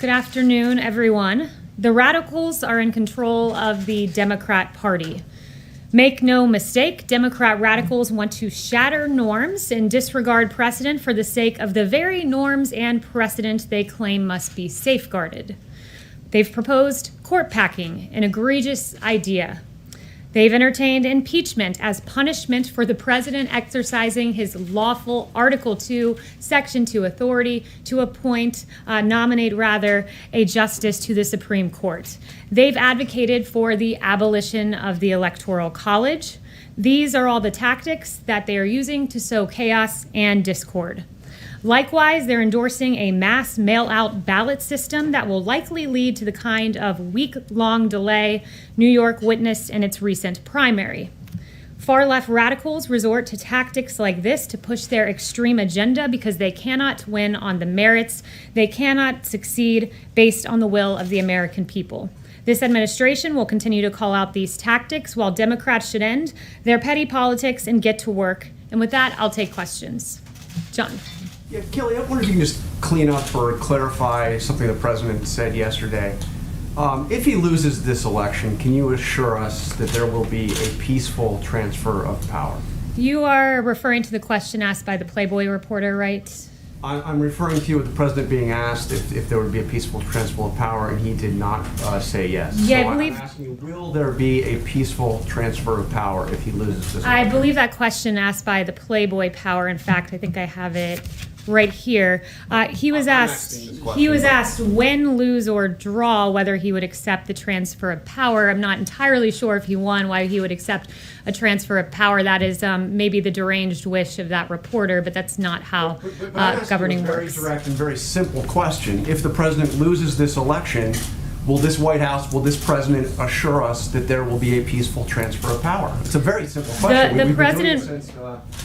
Good afternoon, everyone. The radicals are in control of the Democrat Party. Make no mistake, Democrat radicals want to shatter norms and disregard precedent for the sake of the very norms and precedent they claim must be safeguarded. They've proposed court packing, an egregious idea. They've entertained impeachment as punishment for the president exercising his lawful Article 2, Section 2 authority to nominate a justice to the Supreme Court. They've advocated for the abolition of the Electoral College. These are all the tactics that they are using to sow chaos and discord. Likewise, they're endorsing a mass mail-out ballot system that will likely lead to the kind of week-long delay New York witnessed in its recent primary. Far-left radicals resort to tactics like this to push their extreme agenda because they cannot win on the merits. They cannot succeed based on the will of the American people. This administration will continue to call out these tactics while Democrats should end their petty politics and get to work. And with that, I'll take questions. John. Yeah, Kayleigh, I wonder if you can just clean up or clarify something the president said yesterday. If he loses this election, can you assure us that there will be a peaceful transfer of power? You are referring to the question asked by the Playboy reporter, right? I'm referring to you with the president being asked if there would be a peaceful transfer of power, and he did not say yes. Yeah, so I believe. I'm asking you, will there be a peaceful transfer of power if he loses this election? I believe that question asked by the Playboy Power. In fact, I think I have it right here. He was asked win, lose, or draw whether he would accept the transfer of power. I'm not entirely sure if he won why he would accept a transfer of power. That is maybe the deranged wish of that reporter, but that's not how governing works. Very direct and very simple question. If the president loses this election, will this White House, will this president assure us that there will be a peaceful transfer of power? It's a very simple question.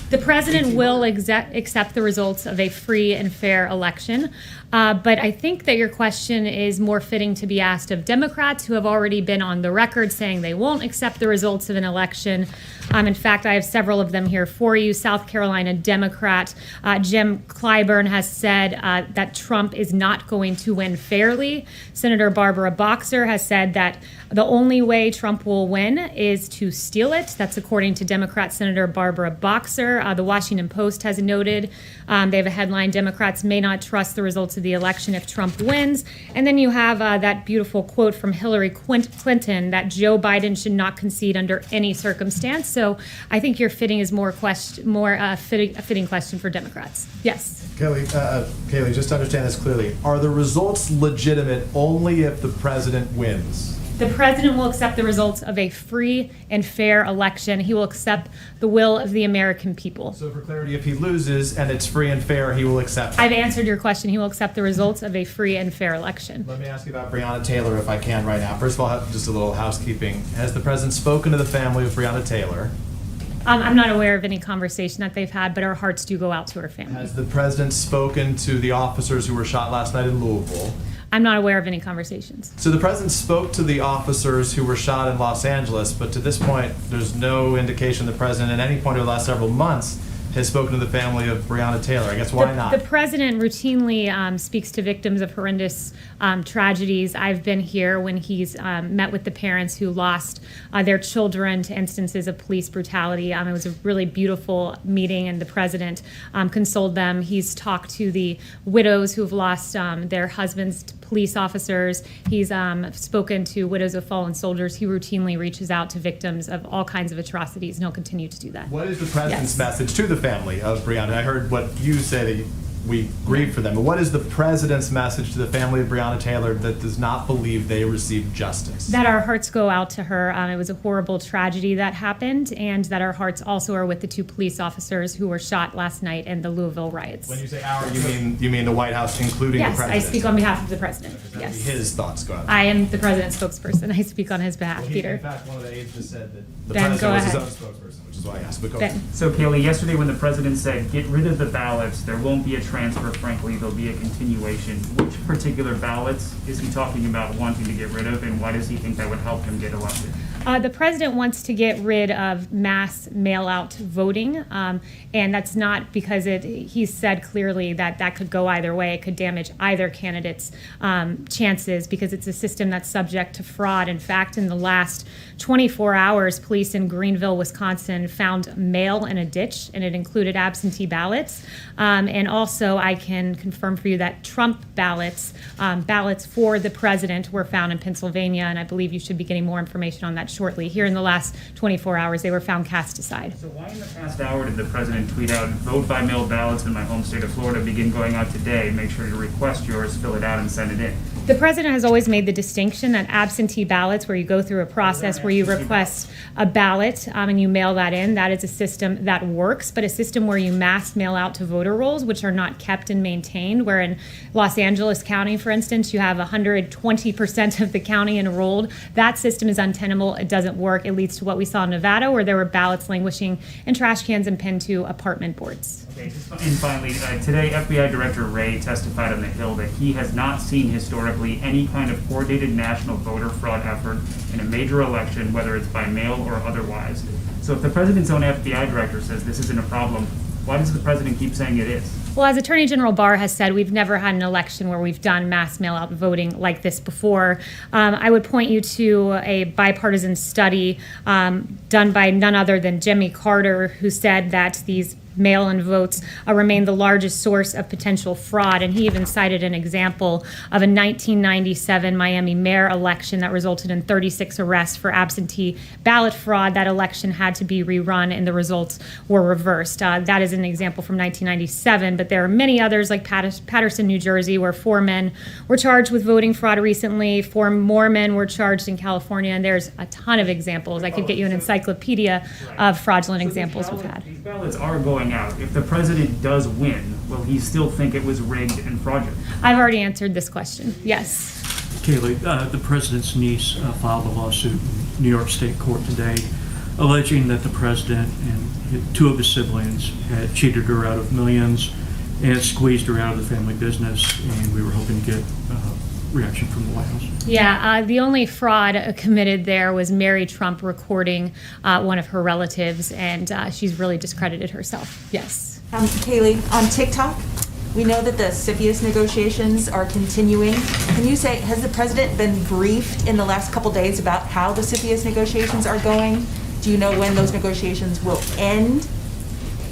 The president will accept the results of a free and fair election. But I think that your question is more fitting to be asked of Democrats who have already been on the record saying they won't accept the results of an election. In fact, I have several of them here for you. South Carolina Democrat Jim Clyburn has said that Trump is not going to win fairly. Senator Barbara Boxer has said that the only way Trump will win is to steal it. That's according to Democrat Senator Barbara Boxer. The Washington Post has noted, they have a headline, Democrats may not trust the results of the election if Trump wins. And then you have that beautiful quote from Hillary Clinton that Joe Biden should not concede under any circumstance. So I think your fitting is a fitting question for Democrats. Yes. Kayleigh, just to understand this clearly, are the results legitimate only if the president wins? The president will accept the results of a free and fair election. He will accept the will of the American people. So for clarity, if he loses and it's free and fair, he will accept it? I've answered your question. He will accept the results of a free and fair election. Let me ask you about Breonna Taylor, if I can, right now. First of all, just a little housekeeping. Has the president spoken to the family of Breonna Taylor? I'm not aware of any conversation that they've had, but our hearts do go out to her family. Has the president spoken to the officers who were shot last night in Louisville? I'm not aware of any conversations. So the president spoke to the officers who were shot in Los Angeles, but to this point, there's no indication the president at any point over the last several months has spoken to the family of Breonna Taylor. I guess why not? The president routinely speaks to victims of horrendous tragedies. I've been here when he's met with the parents who lost their children to instances of police brutality. It was a really beautiful meeting, and the president consoled them. He's talked to the widows who have lost their husbands to police officers. He's spoken to widows of fallen soldiers. He routinely reaches out to victims of all kinds of atrocities, and he'll continue to do that. What is the president's message to the family of Breonna? I heard what you say, that we grieve for them, but what is the president's message to the family of Breonna Taylor that does not believe they received justice? That our hearts go out to her. It was a horrible tragedy that happened, and that our hearts also are with the two police officers who were shot last night in the Louisville riots. When you say our, you mean the White House, including the president? Yes, I speak on behalf of the president. Yes. His thoughts go out. I am the president's spokesperson. I speak on his behalf, Peter. In fact, one of the aides just said that the Ben, president was his go own spokesperson, which is why I asked. But go Ben. ahead. So, Kayleigh, yesterday when the president said, get rid of the ballots, there won't be a transfer, frankly, there'll be a continuation. Which particular ballots is he talking about wanting to get rid of, and why does he think that would help him get elected? The president wants to get rid of mass mail-out voting, and that's not because he said clearly that could go either way. It could damage either candidate's chances because it's a system that's subject to fraud. In fact, in the last 24 hours, police in Greenville, Wisconsin, found mail in a ditch, and it included absentee ballots. And also, I can confirm for you that Trump ballots for the president were found in Pennsylvania, and I believe you should be getting more information on that shortly. Here in the last 24 hours, they were found cast aside. So why in the past hour did the president tweet out, vote by mail ballots in my home state of Florida begin going out today? Make sure to request yours, fill it out, and send it in. The president has always made the distinction that absentee ballots, where you go through a process where you request a ballot and you mail that in, that is a system that works, but a system where you mass mail out to voter rolls, which are not kept and maintained, where in Los Angeles County, for instance, you have 120% of the county enrolled. That system is untenable. It doesn't work. It leads to what we saw in Nevada, where there were ballots languishing in trash cans and pinned to apartment boards. Okay, and finally, today FBI Director Wray testified on the Hill that he has not seen historically any kind of coordinated national voter fraud effort in a major election, whether it's by mail or otherwise. So if the president's own FBI director says this isn't a problem, why does the president keep saying it is? Well, as Attorney General Barr has said, we've never had an election where we've done mass mail-out voting like this before. I would point you to a bipartisan study done by none other than Jimmy Carter, who said that these mail-in votes remain the largest source of potential fraud. And he even cited an example of a 1997 Miami mayor election that resulted in 36 arrests for absentee ballot fraud. That election had to be rerun and the results were reversed. That is an example from 1997, but there are many others like Patterson, New Jersey, where 4 men were charged with voting fraud recently. 4 more men were charged in California, and there's a ton of examples. I could get you an encyclopedia of fraudulent examples we've had. These ballots are going out. If the president does win, will he still think it was rigged and fraudulent? I've already answered this question. Yes. Kayleigh, the president's niece filed a lawsuit in New York State Court today alleging that the president and 2 of his siblings had cheated her out of millions and squeezed her out of the family business, and we were hoping to get reaction from the White House. Yeah, the only fraud committed there was Mary Trump recording one of her relatives, and she's really discredited herself. Yes. Kayleigh, on TikTok, we know that the CFIUS negotiations are continuing. Can you say, has the president been briefed in the last couple days about how the CFIUS negotiations are going? Do you know when those negotiations will end?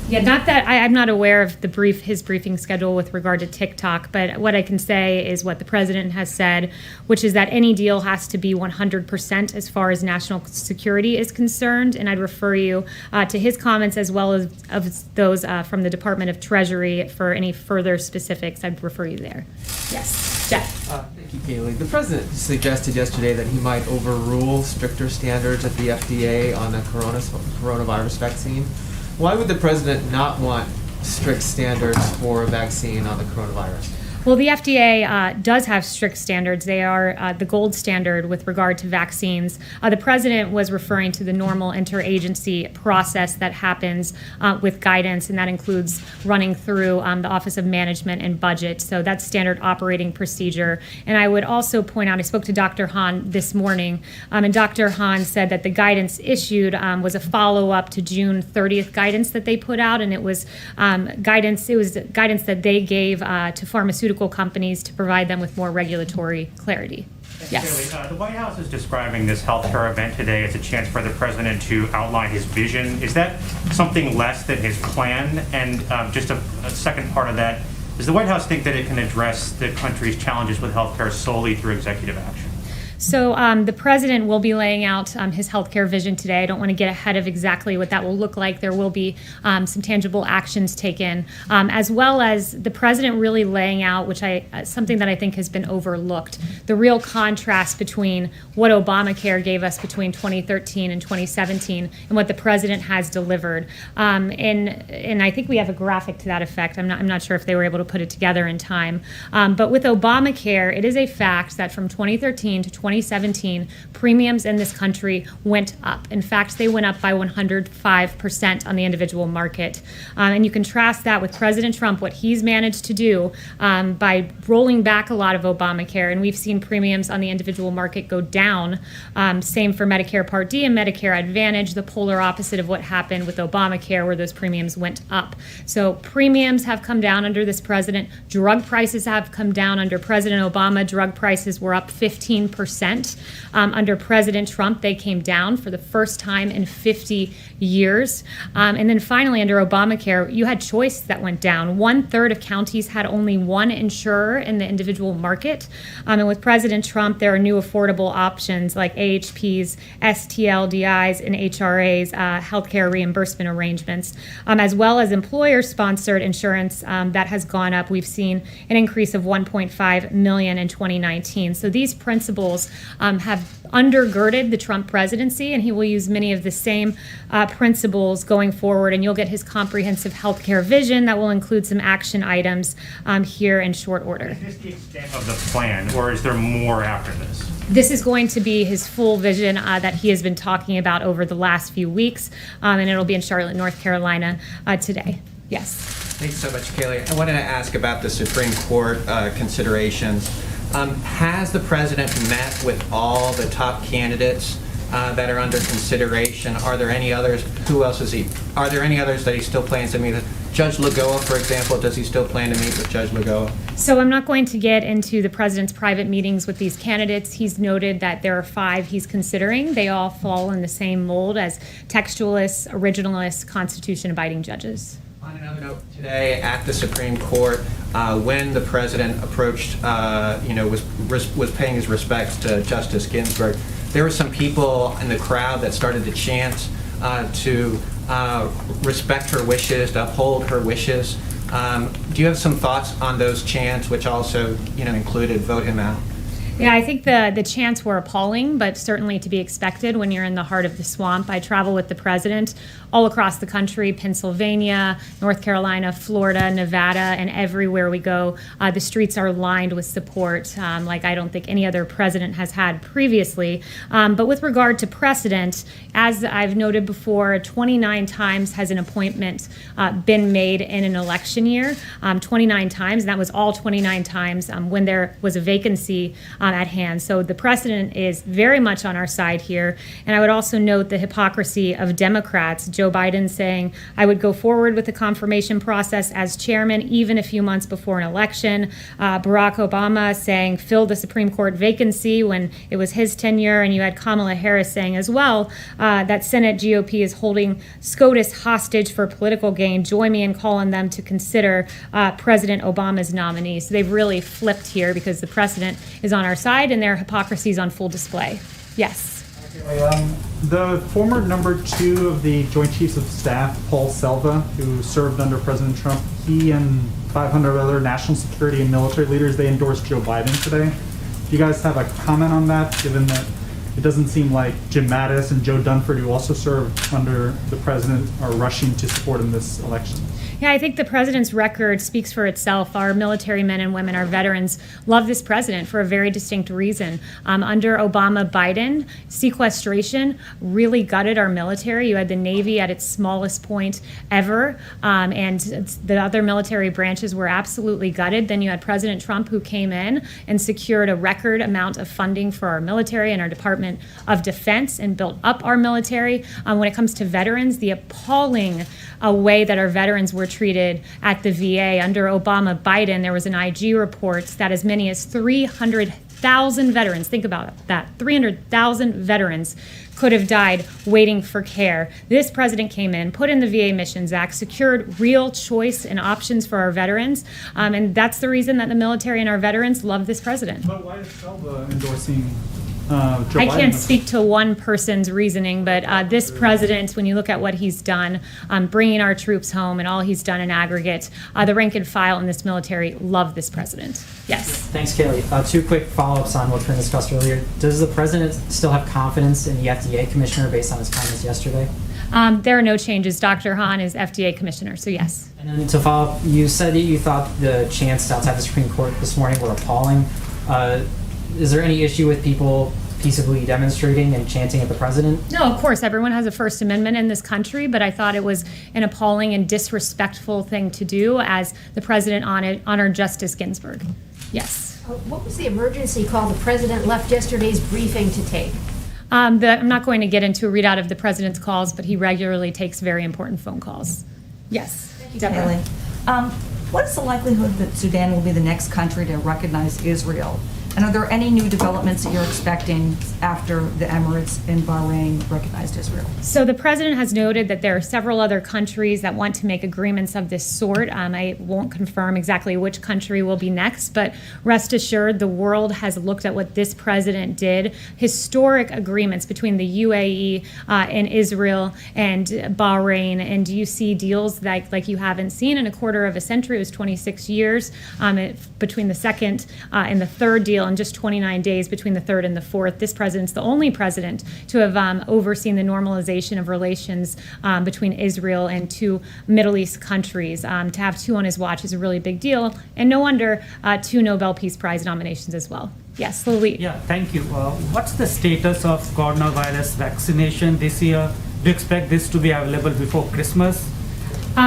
Yeah, not that I'm not aware of his briefing schedule with regard to TikTok, but what I can say is what the president has said, which is that any deal has to be 100% as far as national security is concerned. And I'd refer you to his comments as well as of those from the Department of Treasury for any further specifics. I'd refer you there. Yes, Jeff. Thank you, Kayleigh. The president suggested yesterday that he might overrule stricter standards at the FDA on the coronavirus vaccine. Why would the president not want strict standards for a vaccine on the coronavirus? Well, the FDA does have strict standards. They are the gold standard with regard to vaccines. The president was referring to the normal interagency process that happens with guidance, and that includes running through the Office of Management and Budget. So that's standard operating procedure. And I would also point out, I spoke to Dr. Hahn this morning, and Dr. Hahn said that the guidance issued was a follow-up to June 30th guidance that they put out, and it was guidance that they gave to pharmaceutical companies to provide them with more regulatory clarity. Yes. The White House is describing this healthcare event today as a chance for the president to outline his vision. Is that something less than his plan? And just a second part of that, does the White House think that it can address the country's challenges with healthcare solely through executive action? So the president will be laying out his healthcare vision today. I don't want to get ahead of exactly what that will look like. There will be some tangible actions taken, as well as the president really laying out, something that I think has been overlooked, the real contrast between what Obamacare gave us between 2013 and 2017 and what the president has delivered. And I think we have a graphic to that effect. I'm not sure if they were able to put it together in time. But with Obamacare, it is a fact that from 2013 to 2017, premiums in this country went up. In fact, they went up by 105% on the individual market. And you contrast that with President Trump, what he's managed to do by rolling back a lot of Obamacare, and we've seen premiums on the individual market go down. Same for Medicare Part D and Medicare Advantage, the polar opposite of what happened with Obamacare, where those premiums went up. So premiums have come down under this president. Drug prices have come down under President Obama. Drug prices were up 15%. Under President Trump, they came down for the first time in 50 years. And then finally, under Obamacare, you had choice that went down. 1/3 of counties had only one insurer in the individual market. And with President Trump, there are new affordable options like AHPs, STLDIs, and HRAs, healthcare reimbursement arrangements, as well as employer-sponsored insurance that has gone up. We've seen an increase of 1.5 million in 2019. So these principles have undergirded the Trump presidency, and he will use many of the same principles going forward, and you'll get his comprehensive healthcare vision that will include some action items here in short order. Is this the extent of the plan, or is there more after this? This is going to be his full vision that he has been talking about over the last few weeks, and it'll be in Charlotte, North Carolina today. Yes. Thanks so much, Kayleigh. I wanted to ask about the Supreme Court considerations. Has the president met with all the top candidates that are under consideration? Are there any others? Who else is he? Are there any others that he still plans to meet with? Judge Lagoa, for example, does he still plan to meet with Judge Lagoa? So I'm not going to get into the president's private meetings with these candidates. He's noted that there are 5 he's considering. They all fall in the same mold as textualists, originalists, Constitution-abiding judges. On another note, today at the Supreme Court, when the president approached, was paying his respects to Justice Ginsburg, there were some people in the crowd that started to chant to respect her wishes, to uphold her wishes. Do you have some thoughts on those chants, which also, included vote him out? Yeah, I think the chants were appalling, but certainly to be expected when you're in the heart of the swamp. I travel with the president all across the country, Pennsylvania, North Carolina, Florida, Nevada, and everywhere we go, the streets are lined with support like I don't think any other president has had previously. But with regard to precedent, as I've noted before, 29 times has an appointment been made in an election year, 29 times, and that was all 29 times when there was a vacancy at hand. So the precedent is very much on our side here. And I would also note the hypocrisy of Democrats. Joe Biden saying, I would go forward with the confirmation process as chairman even a few months before an election. Barack Obama saying, fill the Supreme Court vacancy when it was his tenure. And you had Kamala Harris saying as well that Senate GOP is holding SCOTUS hostage for political gain. Join me in calling them to consider President Obama's nominee. So they've really flipped here because the precedent is on our side and their hypocrisy is on full display. Yes. The former number 2 of the Joint Chiefs of Staff, Paul Selva, who served under President Trump, he and 500 other national security and military leaders, they endorsed Joe Biden today. Do you guys have a comment on that, given that it doesn't seem like Jim Mattis and Joe Dunford, who also served under the president, are rushing to support him this election? Yeah, I think the president's record speaks for itself. Our military men and women, our veterans, love this president for a very distinct reason. Under Obama-Biden, sequestration really gutted our military. You had the Navy at its smallest point ever, and the other military branches were absolutely gutted. Then you had President Trump, who came in and secured a record amount of funding for our military and our Department of Defense and built up our military. When it comes to veterans, the appalling way that our veterans were treated at the VA. Under Obama-Biden, there was an IG report that as many as 300,000 veterans, think about that, 300,000 veterans could have died waiting for care. This president came in, put in the VA Missions Act, secured real choice and options for our veterans, and that's the reason that the military and our veterans love this president. But why is Selva endorsing Joe Biden? I can't speak to one person's reasoning, but this president, when you look at what he's done, bringing our troops home and all he's done in aggregate, the rank and file in this military love this president. Yes. Thanks, Kayleigh. 2 quick follow-ups on what's been discussed earlier. Does the president still have confidence in the FDA commissioner based on his comments yesterday? There are no changes. Dr. Hahn is FDA commissioner, so yes. And then to follow up, you said that you thought the chants outside the Supreme Court this morning were appalling. is there any issue with people peaceably demonstrating and chanting at the president? No, of course, everyone has a First Amendment in this country, but I thought it was an appalling and disrespectful thing to do as the president honored Justice Ginsburg. Yes. What was the emergency call the president left yesterday's briefing to take? I'm not going to get into a readout of the president's calls, but he regularly takes very important phone calls. Yes. Deborah. Kayleigh, what is the likelihood that Sudan will be the next country to recognize Israel? And are there any new developments that you're expecting after the Emirates and Bahrain recognized Israel? So the president has noted that there are several other countries that want to make agreements of this sort. I won't confirm exactly which country will be next, but rest assured the world has looked at what this president did. Historic agreements between the UAE and Israel and Bahrain, and you see deals like you haven't seen in a quarter of a century. It was 26 years between the second and the third deal, in just 29 days between the third and the fourth. This president's the only president to have overseen the normalization of relations between Israel and two Middle East countries. To have two on his watch is a really big deal, and no wonder 2 Nobel Peace Prize nominations as well. Yes, Lily. Yeah, thank you. What's the status of coronavirus vaccination this year? Do you expect this to be available before Christmas?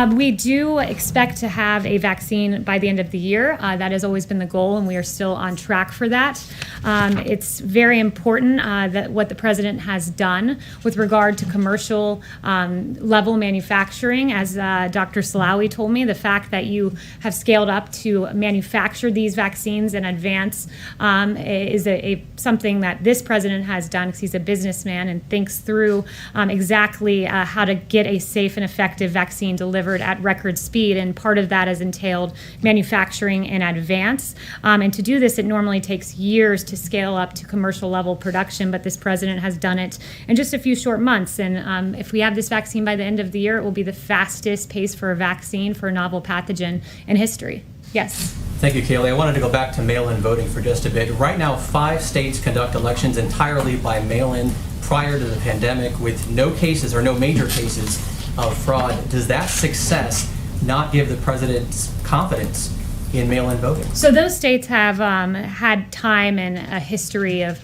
We do expect to have a vaccine by the end of the year. That has always been the goal, and we are still on track for that. It's very important that what the president has done with regard to commercial level manufacturing. As Dr. Salawi told me, the fact that you have scaled up to manufacture these vaccines in advance is something that this president has done, because he's a businessman and thinks through exactly how to get a safe and effective vaccine delivered at record speed, and part of that has entailed manufacturing in advance. And to do this, it normally takes years to scale up to commercial level production, but this president has done it in just a few short months. And if we have this vaccine by the end of the year, it will be the fastest pace for a vaccine for a novel pathogen in history. Yes. Thank you, Kayleigh. I wanted to go back to mail-in voting for just a bit. Right now, 5 states conduct elections entirely by mail-in prior to the pandemic with no cases or no major cases of fraud. Does that success not give the president's confidence in mail-in voting? So those states have had time and a history of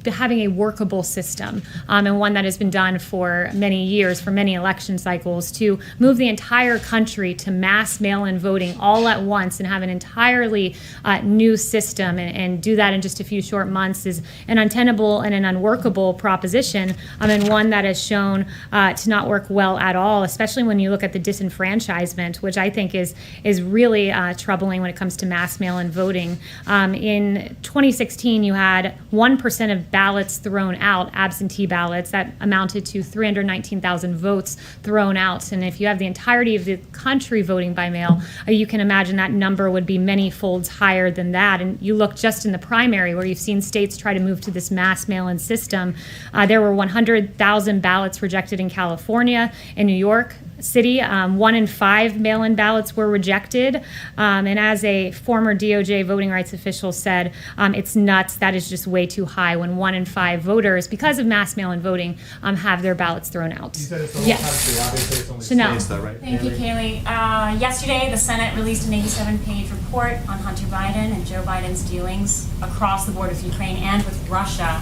having a workable system, and one that has been done for many years, for many election cycles, to move the entire country to mass mail-in voting all at once and have an entirely new system, and do that in just a few short months is an untenable and an unworkable proposition, and one that has shown to not work well at all, especially when you look at the disenfranchisement, which I think is really troubling when it comes to mass mail-in voting. In 2016, you had 1% of ballots thrown out, absentee ballots, that amounted to 319,000 votes thrown out. And if you have the entirety of the country voting by mail, you can imagine that number would be many folds higher than that. And you look just in the primary, where you've seen states try to move to this mass mail-in system. There were 100,000 ballots rejected in California, in New York City. 1 in 5 mail-in ballots were rejected. And as a former DOJ voting rights official said, it's nuts. That is just way too high when 1 in 5 voters, because of mass mail-in voting, have their ballots thrown out. You said it's the whole Yes. country. Obviously, it's only Chanel. states, though, right? Thank you, Kayleigh. Yesterday, the Senate released an 87-page report on Hunter Biden and Joe Biden's dealings across the border with Ukraine and with Russia.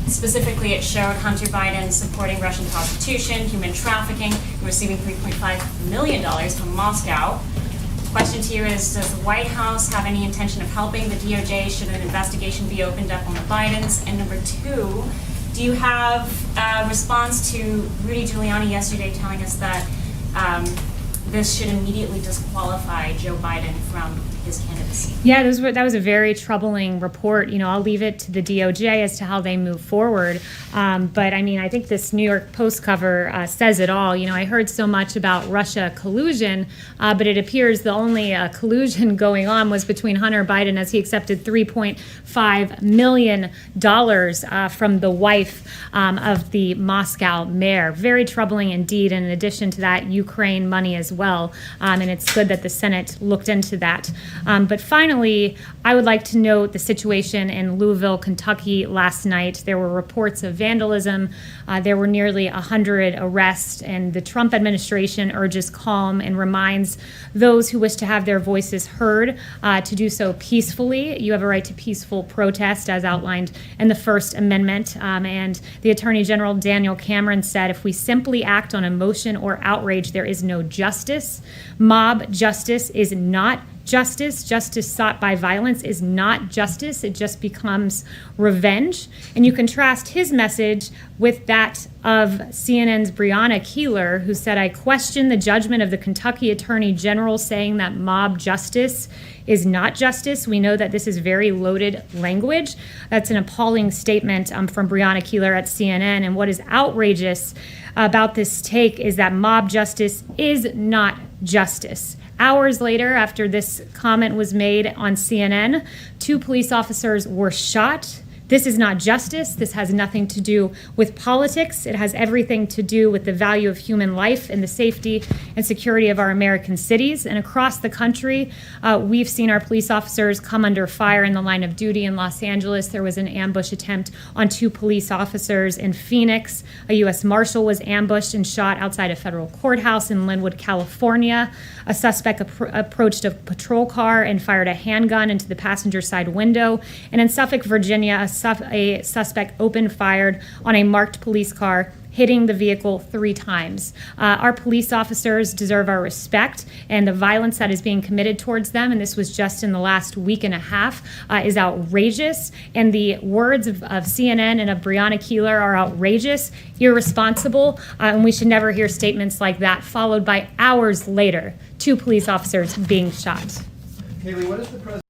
Specifically, it showed Hunter Biden supporting Russian prostitution, human trafficking, and receiving $3.5 million from Moscow. Question to you is, does the White House have any intention of helping the DOJ should an investigation be opened up on the Bidens? And number 2, do you have a response to Rudy Giuliani yesterday telling us that this should immediately disqualify Joe Biden from his candidacy? Yeah, that was a very troubling report. I'll leave it to the DOJ as to how they move forward. But I mean, I think this New York Post cover says it all. I heard so much about Russia collusion, but it appears the only collusion going on was between Hunter Biden, as he accepted $3.5 million from the wife of the Moscow mayor. Very troubling indeed. And in addition to that, Ukraine money as well. And it's good that the Senate looked into that. But finally, I would like to note the situation in Louisville, Kentucky last night. There were reports of vandalism. There were nearly 100 arrests, and the Trump administration urges calm and reminds those who wish to have their voices heard to do so peacefully. You have a right to peaceful protest as outlined in the First Amendment. And the Attorney General Daniel Cameron said, if we simply act on emotion or outrage, there is no justice. Mob justice is not justice. Justice sought by violence is not justice. It just becomes revenge. And you contrast his message with that of CNN's Breonna Kayleigh, who said, I question the judgment of the Kentucky Attorney General saying that mob justice is not justice. We know that this is very loaded language. That's an appalling statement from Breonna Kayleigh at CNN. And what is outrageous about this take is that mob justice is not justice. Hours later, after this comment was made on CNN, 2 police officers were shot. This is not justice. This has nothing to do with politics. It has everything to do with the value of human life and the safety and security of our American cities. And across the country, we've seen our police officers come under fire in the line of duty. In Los Angeles, there was an ambush attempt on 2 police officers. In Phoenix, a U.S. Marshal was ambushed and shot outside a federal courthouse. In Linwood, California, a suspect approached a patrol car and fired a handgun into the passenger side window. And in Suffolk, Virginia, a suspect opened fire on a marked police car, hitting the vehicle 3 times. Our police officers deserve our respect, and the violence that is being committed towards them, and this was just in the last week and a half, is outrageous. And the words of CNN and of Breonna Kayleigh are outrageous, irresponsible, and we should never hear statements like that, followed by hours later, 2 police officers being shot. Kayleigh, what is the president?